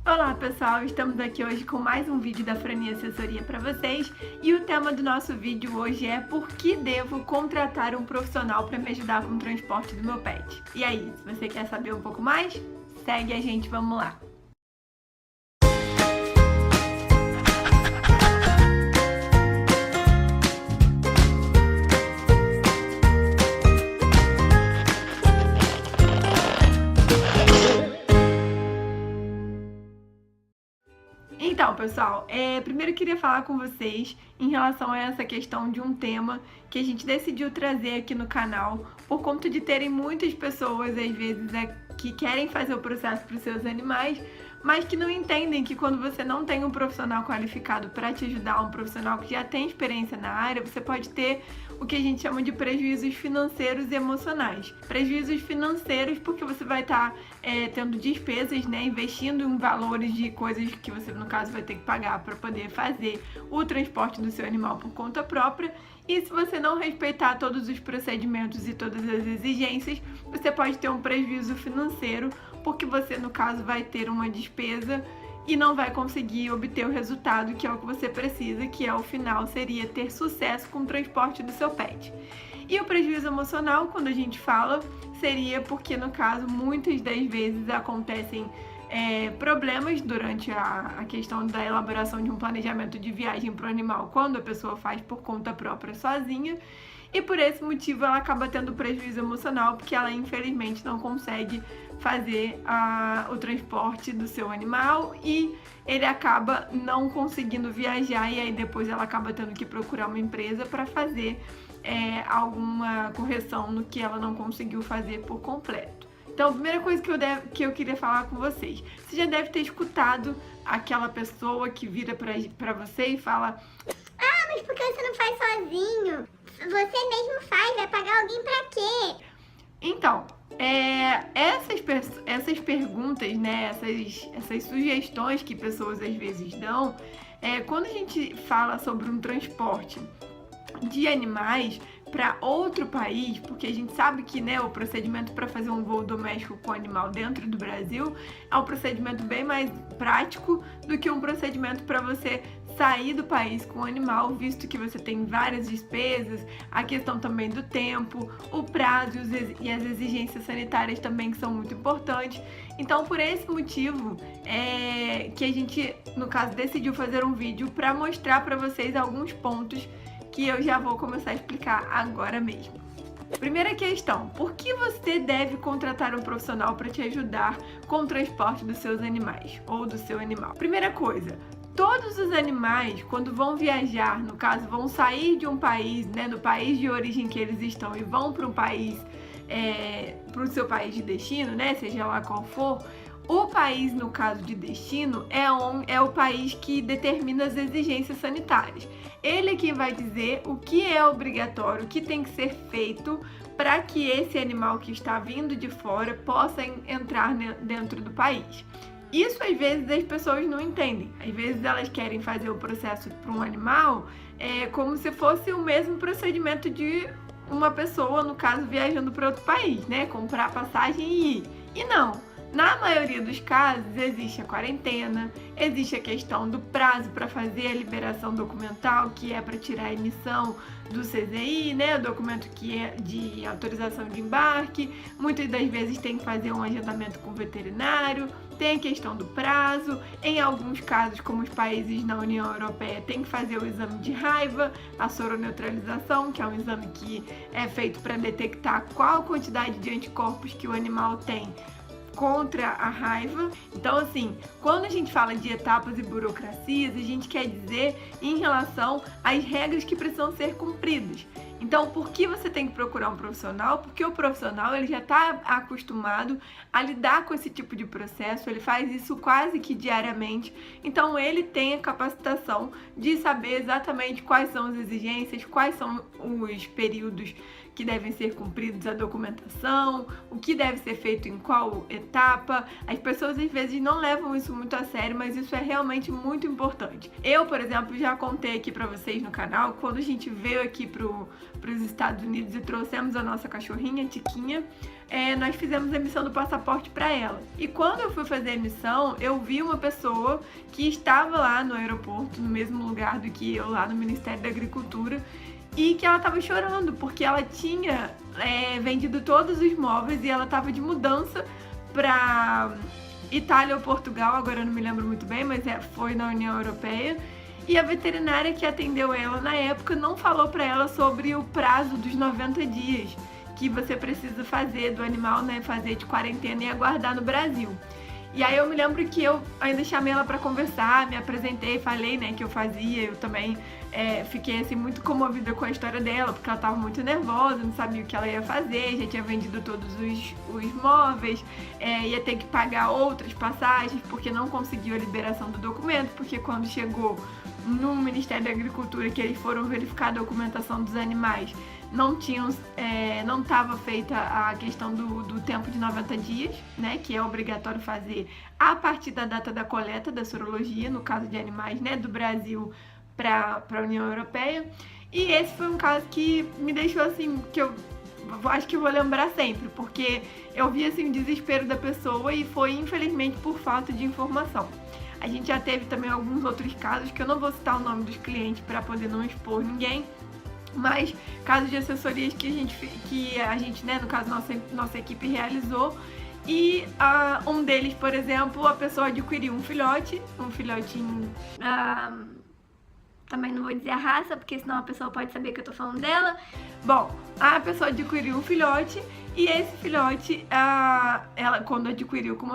Olá pessoal, estamos aqui hoje com mais um vídeo da Frania Assessoria para vocês e o tema do nosso vídeo hoje é por que devo contratar um profissional para me ajudar com o transporte do meu pet. E aí, se você quer saber um pouco mais, segue a gente, vamos lá! Então, pessoal, primeiro eu queria falar com vocês em relação a essa questão de um tema que a gente decidiu trazer aqui no canal por conta de terem muitas pessoas, às vezes, que querem fazer o processo para os seus animais, mas que não entendem que quando você não tem um profissional qualificado para te ajudar, um profissional que já tem experiência na área, você pode ter o que a gente chama de prejuízos financeiros e emocionais. Prejuízos financeiros porque você vai estar tendo despesas, né, investindo em valores de coisas que você, no caso, vai ter que pagar para poder fazer o transporte do seu animal por conta própria. E se você não respeitar todos os procedimentos e todas as exigências, você pode ter um prejuízo financeiro, porque você, no caso, vai ter uma despesa e não vai conseguir obter o resultado que é o que você precisa, que ao final seria ter sucesso com o transporte do seu pet. E o prejuízo emocional, quando a gente fala, seria porque, no caso, muitas das vezes acontecem problemas durante a questão da elaboração de um planejamento de viagem para o animal, quando a pessoa faz por conta própria sozinha, e por esse motivo ela acaba tendo prejuízo emocional, porque ela infelizmente não consegue fazer o transporte do seu animal e ele acaba não conseguindo viajar, e aí depois ela acaba tendo que procurar uma empresa para fazer alguma correção no que ela não conseguiu fazer por completo. Então, a primeira coisa que eu queria falar com vocês, você já deve ter escutado aquela pessoa que vira pra você e fala: "Ah, mas por que você não faz sozinho? Você mesmo faz, vai pagar alguém pra quê?" Então, essas perguntas, né, essas sugestões que pessoas às vezes dão, quando a gente fala sobre um transporte de animais para outro país, porque a gente sabe que, né, o procedimento para fazer um voo doméstico com animal dentro do Brasil é um procedimento bem mais prático do que um procedimento para você sair do país com o animal, visto que você tem várias despesas, a questão também do tempo, o prazo e as exigências sanitárias também, que são muito importantes. Então, por esse motivo, que a gente, no caso, decidiu fazer um vídeo para mostrar para vocês alguns pontos que eu já vou começar a explicar agora mesmo. Primeira questão: por que você deve contratar um profissional para te ajudar com o transporte dos seus animais ou do seu animal? Primeira coisa, todos os animais, quando vão viajar, no caso, vão sair de um país, né, do país de origem que eles estão e vão para um país, para o seu país de destino, né, seja lá qual for, o país, no caso de destino, é o país que determina as exigências sanitárias. Ele é quem vai dizer o que é obrigatório, o que tem que ser feito para que esse animal que está vindo de fora possa entrar dentro do país. Isso às vezes as pessoas não entendem. Às vezes elas querem fazer o processo para um animal como se fosse o mesmo procedimento de uma pessoa, no caso, viajando para outro país, né? Comprar passagem e ir. E não. Na maioria dos casos, existe a quarentena, existe a questão do prazo para fazer a liberação documental, que é para tirar a emissão do CZI, né, o documento que é de autorização de embarque. Muitas das vezes tem que fazer um agendamento com o veterinário, tem a questão do prazo. Em alguns casos, como os países na União Europeia, tem que fazer o exame de raiva, a soroneutralização, que é um exame que é feito para detectar qual quantidade de anticorpos que o animal tem contra a raiva. Então, assim, quando a gente fala de etapas e burocracias, a gente quer dizer em relação às regras que precisam ser cumpridas. Então, por que você tem que procurar um profissional? Porque o profissional, ele já está acostumado a lidar com esse tipo de processo, ele faz isso quase que diariamente, então ele tem a capacitação de saber exatamente quais são as exigências, quais são os períodos que devem ser cumpridos, a documentação, o que deve ser feito em qual etapa. As pessoas às vezes não levam isso muito a sério, mas isso é realmente muito importante. Eu, por exemplo, já contei aqui pra vocês no canal, quando a gente veio aqui pro para os Estados Unidos e trouxemos a nossa cachorrinha, Tiquinha, nós fizemos a emissão do passaporte para ela. E quando eu fui fazer a emissão, eu vi uma pessoa que estava lá no aeroporto, no mesmo lugar do que eu, lá no Ministério da Agricultura, e que ela estava chorando, porque ela tinha vendido todos os móveis e ela estava de mudança para Itália ou Portugal, agora eu não me lembro muito bem, mas foi na União Europeia. E a veterinária que atendeu ela na época não falou para ela sobre o prazo dos 90 dias que você precisa fazer do animal, né, fazer de quarentena e aguardar no Brasil. E aí eu me lembro que eu ainda chamei ela para conversar, me apresentei, falei, né, que eu fazia. Eu também fiquei assim muito comovida com a história dela, porque ela estava muito nervosa, não sabia o que ela ia fazer, já tinha vendido todos os móveis, ia ter que pagar outras passagens porque não conseguiu a liberação do documento, porque quando chegou no Ministério da Agricultura, que eles foram verificar a documentação dos animais, não estava feita a questão do tempo de 90 dias, né, que é obrigatório fazer a partir da data da coleta da sorologia, no caso de animais, né, do Brasil para a União Europeia. E esse foi um caso que me deixou assim, que eu acho que eu vou lembrar sempre, porque eu vi assim o desespero da pessoa e foi infelizmente por falta de informação. A gente já teve também alguns outros casos, que eu não vou citar o nome dos clientes para poder não expor ninguém, mas casos de assessorias que a gente, né, no caso nossa equipe realizou. E um deles, por exemplo, a pessoa adquiriu um filhotinho, também não vou dizer a raça, porque senão a pessoa pode saber que eu tô falando dela. Bom, a pessoa adquiriu um filhote, e esse filhote, ela, quando adquiriu com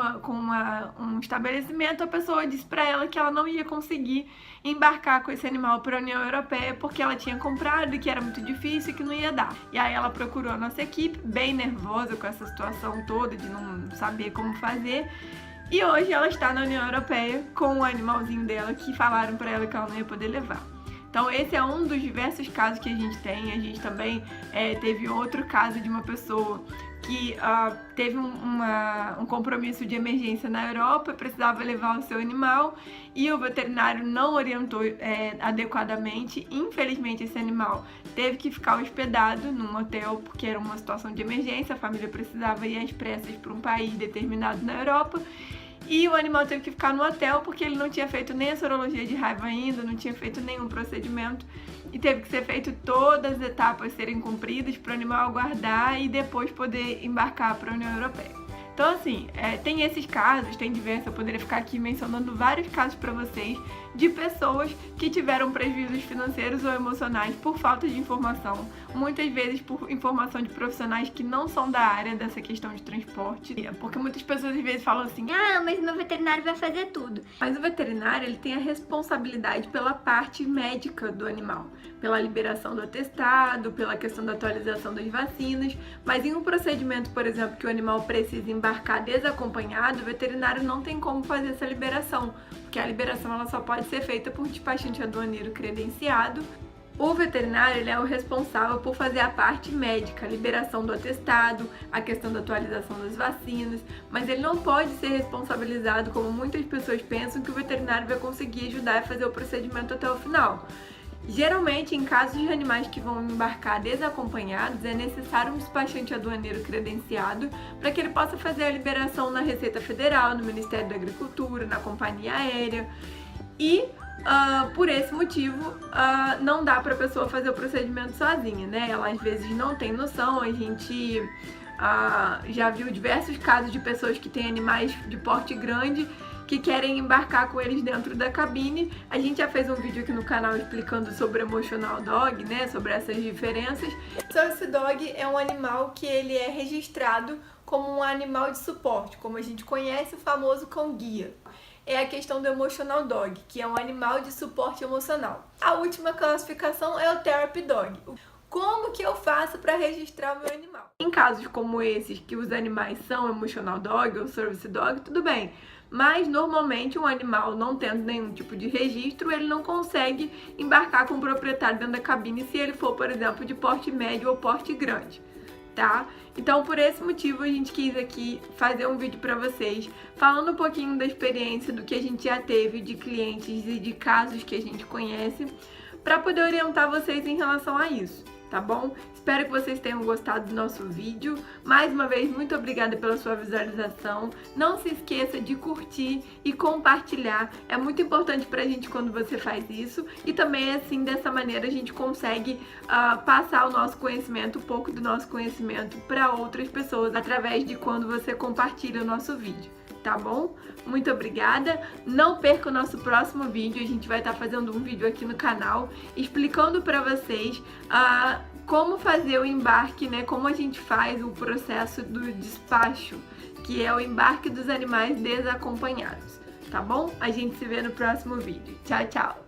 um estabelecimento, a pessoa disse pra ela que ela não ia conseguir embarcar com esse animal para a União Europeia, porque ela tinha comprado e que era muito difícil e que não ia dar. E aí ela procurou a nossa equipe, bem nervosa com essa situação toda de não saber como fazer. E hoje ela está na União Europeia com o animalzinho dela, que falaram para ela que ela não ia poder levar. Então esse é um dos diversos casos que a gente tem. A gente também teve outro caso de uma pessoa que teve um compromisso de emergência na Europa, precisava levar o seu animal e o veterinário não orientou adequadamente. Infelizmente esse animal teve que ficar hospedado num hotel porque era uma situação de emergência, a família precisava ir às pressas para um país determinado na Europa. E o animal teve que ficar no hotel porque ele não tinha feito nem a sorologia de raiva ainda, não tinha feito nenhum procedimento. E teve que ser feito todas as etapas serem cumpridas para o animal aguardar e depois poder embarcar para a União Europeia. Então assim, tem esses casos, tem diversos, eu poderia ficar aqui mencionando vários casos para vocês de pessoas que tiveram prejuízos financeiros ou emocionais por falta de informação, muitas vezes por informação de profissionais que não são da área dessa questão de transporte, porque muitas pessoas às vezes falam assim, mas meu veterinário vai fazer tudo. Mas o veterinário, ele tem a responsabilidade pela parte médica do animal, pela liberação do atestado, pela questão da atualização das vacinas, mas em um procedimento, por exemplo, que o animal precisa embarcar desacompanhado, o veterinário não tem como fazer essa liberação, porque a liberação ela só pode ser feita por despachante aduaneiro credenciado. O veterinário ele é o responsável por fazer a parte médica, a liberação do atestado, a questão da atualização das vacinas, mas ele não pode ser responsabilizado, como muitas pessoas pensam, que o veterinário vai conseguir ajudar a fazer o procedimento até o final. Geralmente, em casos de animais que vão embarcar desacompanhados, é necessário um despachante aduaneiro credenciado para que ele possa fazer a liberação na Receita Federal, no Ministério da Agricultura, na companhia aérea. E por esse motivo, não dá para a pessoa fazer o procedimento sozinha, né? Ela às vezes não tem noção. A gente já viu diversos casos de pessoas que têm animais de porte grande que querem embarcar com eles dentro da cabine. A gente já fez um vídeo aqui no canal explicando sobre o Emotional Dog, né, sobre essas diferenças. Service Dog é um animal que ele é registrado como um animal de suporte, como a gente conhece o famoso cão-guia. É a questão do Emotional Dog, que é um animal de suporte emocional. A última classificação é o Therapy Dog. Como que eu faço para registrar o meu animal? Em casos como esses, que os animais são Emotional Dog ou Service Dog, tudo bem. Mas, normalmente, um animal não tendo nenhum tipo de registro, ele não consegue embarcar com o proprietário dentro da cabine se ele for, por exemplo, de porte médio ou porte grande, tá? Então, por esse motivo, a gente quis aqui fazer um vídeo para vocês, falando um pouquinho da experiência, do que a gente já teve de clientes e de casos que a gente conhece, para poder orientar vocês em relação a isso. tá bom? Espero que vocês tenham gostado do nosso vídeo. Mais uma vez, muito obrigada pela sua visualização. Não se esqueça de curtir e compartilhar. É muito importante pra gente quando você faz isso. E também, assim, dessa maneira, a gente consegue passar o nosso conhecimento, um pouco do nosso conhecimento, para outras pessoas, através de quando você compartilha o nosso vídeo. Tá bom? Muito obrigada. Não perca o nosso próximo vídeo. A gente vai estar fazendo um vídeo aqui no canal explicando para vocês como fazer o embarque, né? Como a gente faz o processo do despacho, que é o embarque dos animais desacompanhados. Tá bom? A gente se vê no próximo vídeo. Tchau, tchau!